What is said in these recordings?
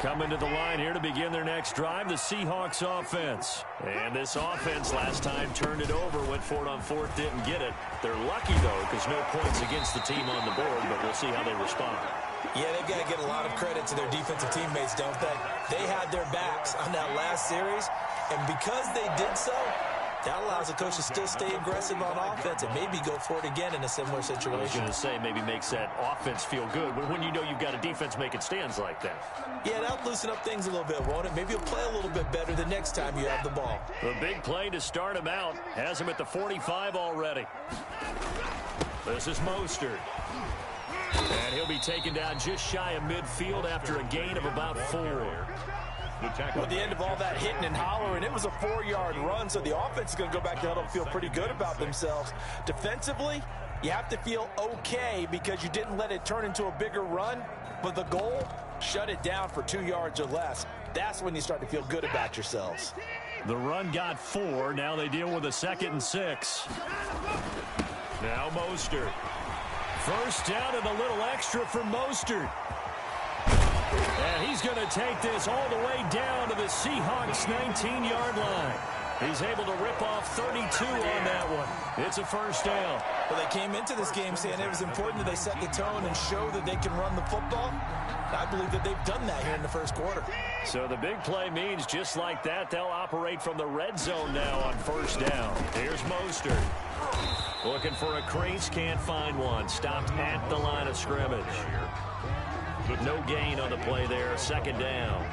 Coming to the line here to begin their next drive, the Seahawks offense. And this offense last time turned it over, went for it on fourth, didn't get it. They're lucky, though, because no points against the team on the board, but we'll see how they respond. Yeah, they've got to get a lot of credit to their defensive teammates, don't they? They had their backs on that last series, and because they did so, that allows the coach to still stay aggressive on offense and maybe go for it again in a similar situation. I was going to say, maybe makes that offense feel good, but when you know you've got a defense making stands like that. Yeah, that'll loosen up things a little bit, won't it? Maybe you'll play a little bit better the next time you have the ball. The big play to start him out. Has him at the 45 already. This is Mostert. And he'll be taken down just shy of midfield after a gain of about 4. At the end of all that hitting and hollering, it was a 4-yard run, so the offense is going to go back to huddle and feel pretty good about themselves. Defensively, you have to feel okay because you didn't let it turn into a bigger run, but the goal, shut it down for 2 yards or less. That's when you start to feel good about yourselves. The run got 4. Now they deal with a 2nd and 6. Now Mostert. First down and a little extra for Mostert. And he's going to take this all the way down to the Seahawks 19-yard line. He's able to rip off 32 on that one. It's a first down. Well, they came into this game saying it was important that they set the tone and show that they can run the football. I believe that they've done that here in the first quarter. So the big play means just like that, they'll operate from the red zone now on first down. Here's Mostert. Looking for a crease, can't find one. Stopped at the line of scrimmage. No gain on the play there, second down.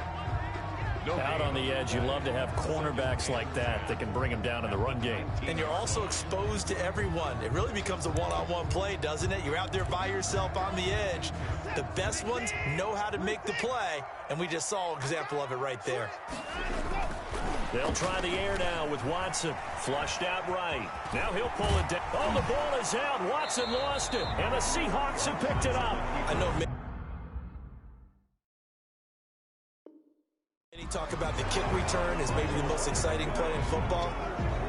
Out on the edge, you love to have cornerbacks like that can bring them down in the run game. And you're also exposed to everyone. It really becomes a one-on-one play, doesn't it? You're out there by yourself on the edge. The best ones know how to make the play, and we just saw an example of it right there. They'll try the air now with Watson. Flushed out right. Now he'll pull it down. Oh, the ball is out. Watson lost it, and the Seahawks have picked it up. I know many talk about the kick return as maybe the most exciting play in football,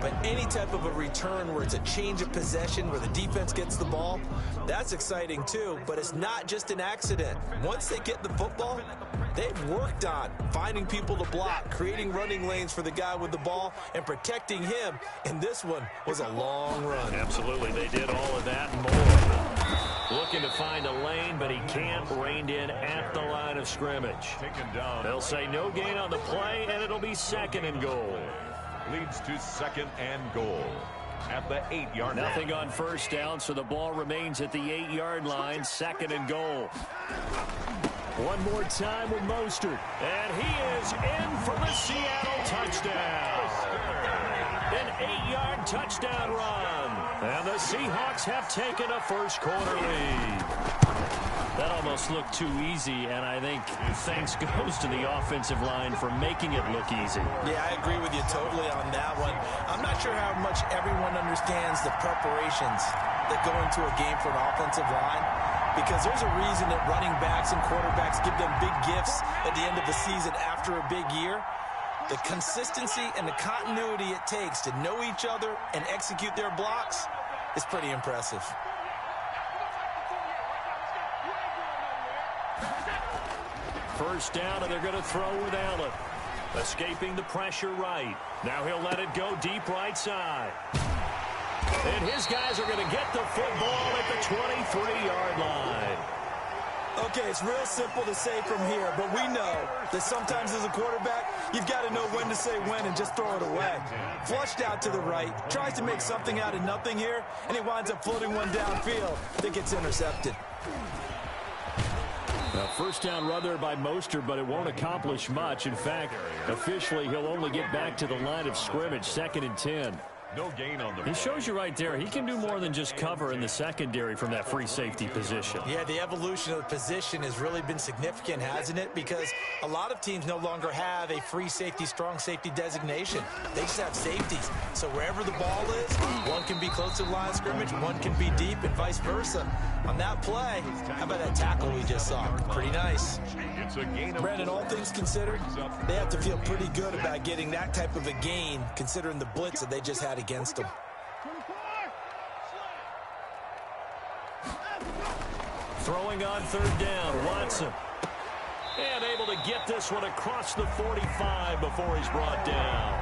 but any type of a return where it's a change of possession, where the defense gets the ball, that's exciting too, but it's not just an accident. Once they get the football, they've worked on finding people to block, creating running lanes for the guy with the ball, and protecting him, and this one was a long run. Absolutely, they did all of that and more. Looking to find a lane, but he can't. Reined in at the line of scrimmage. They'll say no gain on the play, and it'll be 2nd and goal. Leads to 2nd and goal at the 8-yard line. Nothing on first down, so the ball remains at the 8-yard line, 2nd and goal. One more time with Mostert, and he is in for the Seattle touchdown. An 8-yard touchdown run. And the Seahawks have taken a first quarter lead. That almost looked too easy, and I think thanks goes to the offensive line for making it look easy. Yeah, I agree with you totally on that one. I'm not sure how much everyone understands the preparations that go into a game for an offensive line, because there's a reason that running backs and quarterbacks give them big gifts at the end of the season after a big year. The consistency and the continuity it takes to know each other and execute their blocks is pretty impressive. First down, and they're going to throw with Allen. Escaping the pressure right. Now he'll let it go deep right side. And his guys are going to get the football at the 23-yard line. Okay, it's real simple to say from here, but we know that sometimes as a quarterback, you've got to know when to say when and just throw it away. Flushed out to the right, tries to make something out of nothing here, and he winds up floating one downfield that gets intercepted. First down run there by Mostert, but it won't accomplish much. In fact, officially, he'll only get back to the line of scrimmage, 2nd and 10. No gain on the He shows you right there, he can do more than just cover in the secondary from that free safety position. Yeah, the evolution of the position has really been significant, hasn't it? Because a lot of teams no longer have a free safety, strong safety designation. They just have safeties. So wherever the ball is, one can be close to the line of scrimmage, one can be deep, and vice versa. On that play, how about that tackle we just saw? Pretty nice. Brandon, all things considered, they have to feel pretty good about getting that type of a gain, considering the blitz that they just had against them. Throwing on third down, Watson. And able to get this one across the 45 before he's brought down.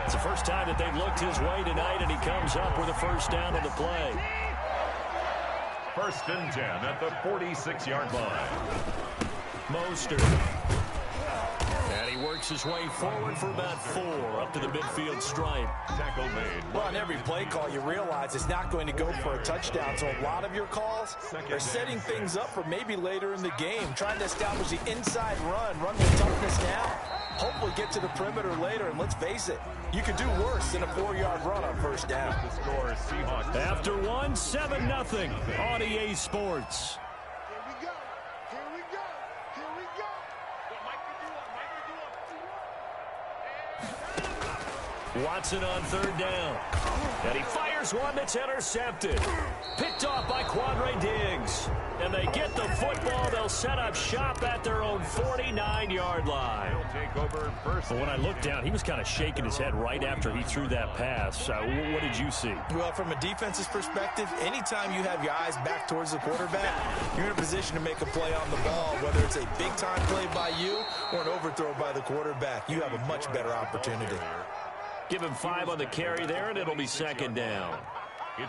It's the first time that they've looked his way tonight, and he comes up with a first down on the play. 1st and 10 at the 46-yard line. Mostert. And he works his way forward for about 4 up to the midfield stripe. Tackle made. Well, on every play call, you realize it's not going to go for a touchdown. So a lot of your calls are setting things up for maybe later in the game, trying to establish the inside run with toughness now. Hopefully get to the perimeter later, and let's face it, you could do worse than a 4-yard run on first down. The score is Seahawks. After 1, 7-0 on EA Sports. Watson on 3rd down. And he fires one that's intercepted. Picked off by Quandre Diggs. And they get the football. They'll set up shop at their own 49-yard line. Take over first. But when I looked down, he was kind of shaking his head right after he threw that pass. What did you see? Well, from a defense's perspective, anytime you have your eyes back towards the quarterback, you're in a position to make a play on the ball, whether it's a big-time play by you or an overthrow by the quarterback. You have a much better opportunity. Give him 5 on the carry there, and it'll be 2nd down.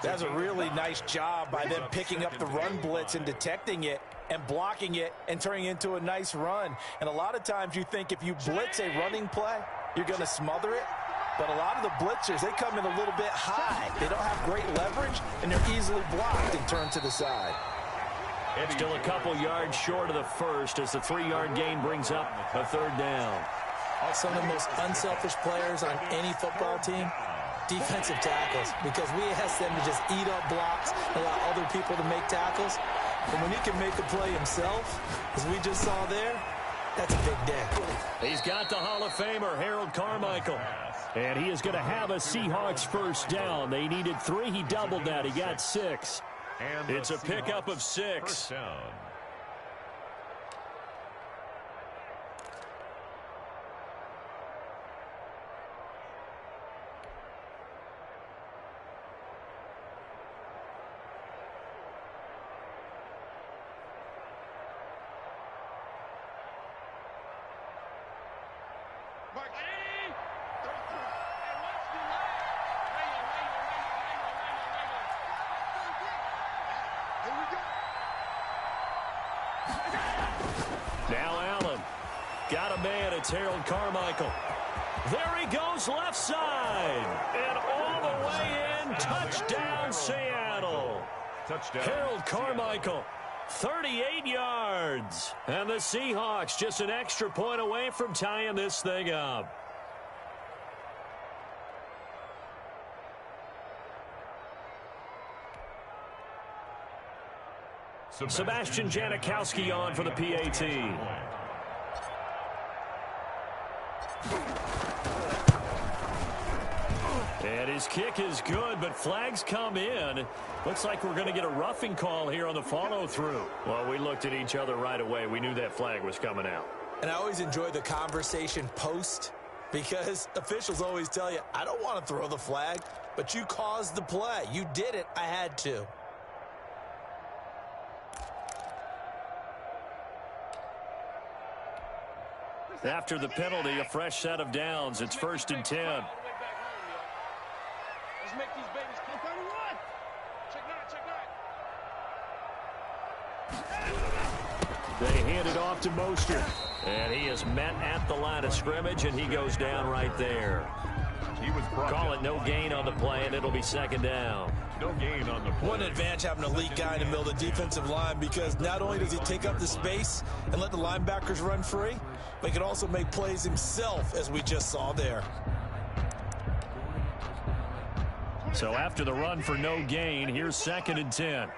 That's a really nice job by them picking up the run blitz and detecting it and blocking it and turning it into a nice run. And a lot of times you think if you blitz a running play, you're going to smother it. But a lot of the blitzers, they come in a little bit high. They don't have great leverage, and they're easily blocked and turned to the side. Still a couple yards short of the first as the 3-yard gain brings up a 3rd down. Some of the most unselfish players on any football team, defensive tackles, because we ask them to just eat up blocks, allow other people to make tackles. And when he can make a play himself, as we just saw there, that's a big day. He's got the Hall of Famer, Harold Carmichael. And he is going to have a Seahawks first down. They needed 3. He doubled that. He got 6. And it's a pickup of 6. First down. Now Allen. Got a man. It's Harold Carmichael. There he goes left side. And all the way in. Touchdown, Seattle. Touchdown. Harold Carmichael. 38 yards. And the Seahawks just an extra point away from tying this thing up. Sebastian Janikowski on for the PAT. And his kick is good, but flags come in. Looks like we're going to get a roughing call here on the follow-through. Well, we looked at each other right away. We knew that flag was coming out. And I always enjoy the conversation post, because officials always tell you, I don't want to throw the flag, but you caused the play. You did it. I had to. After the penalty, a fresh set of downs. It's 1st and 10. Let's make these babies come down and run. Check 9. They hand it off to Mostert. And he is met at the line of scrimmage, and he goes down right there. He was Call it no gain on the play, and it'll be 2nd down. No gain on the play. What an advantage having an elite guy in the middle of the defensive line, because not only does he take up the space and let the linebackers run free, but he can also make plays himself, as we just saw there. So after the run for no gain, here's 2nd and 10.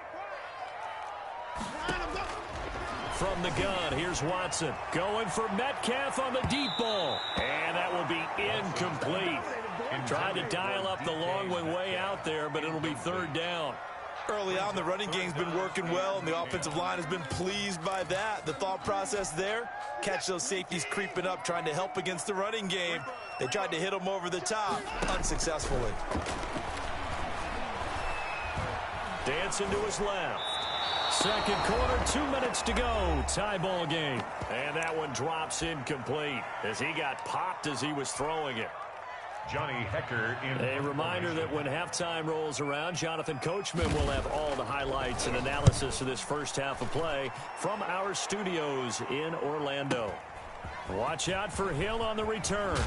From the gun, here's Watson. Going for Metcalf on the deep ball. And that will be incomplete. Tried to dial up the long one way out there, but it'll be 3rd down. Early on, the running game's been working well, and the offensive line has been pleased by that. The thought process there, catch those safeties creeping up, trying to help against the running game. They tried to hit them over the top, unsuccessfully. Dancing to his left. Second quarter, 2 minutes to go. Tie ball game. And that one drops incomplete as he got popped as he was throwing it. Johnny Hekker in. A reminder that when halftime rolls around, Jonathan Coachman will have all the highlights and analysis of this first half of play from our studios in Orlando. Watch out for Hill on the return.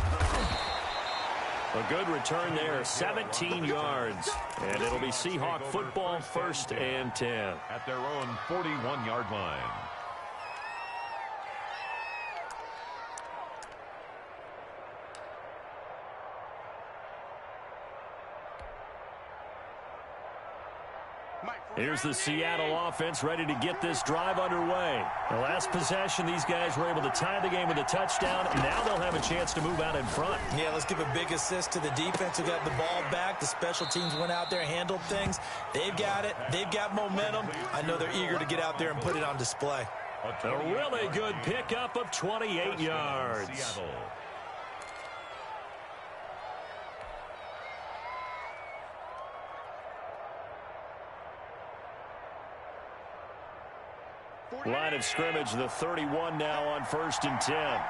A good return there, 17 yards. And it'll be Seahawk football, 1st and 10. At their own 41-yard line. Here's the Seattle offense ready to get this drive underway. The last possession, these guys were able to tie the game with a touchdown. Now they'll have a chance to move out in front. Yeah, let's give a big assist to the defense who got the ball back. The special teams went out there, handled things. They've got it. They've got momentum. I know they're eager to get out there and put it on display. A really good pickup of 28 yards. Seattle. Line of scrimmage, the 31 now on 1st and 10.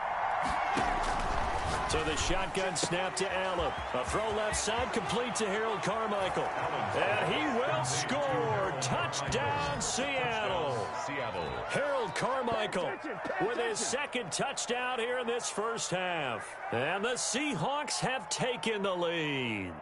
So the shotgun snap to Allen. A throw left side, complete to Harold Carmichael. And he will score. Touchdown, Seattle. Harold Carmichael with his 2nd touchdown here in this first half. And the Seahawks have taken the lead.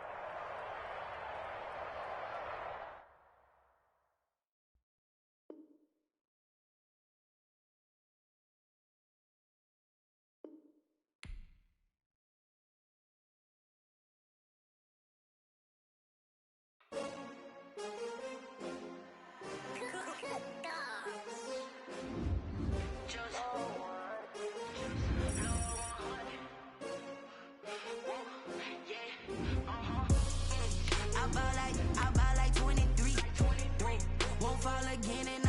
I ball like 23. Won't fall again and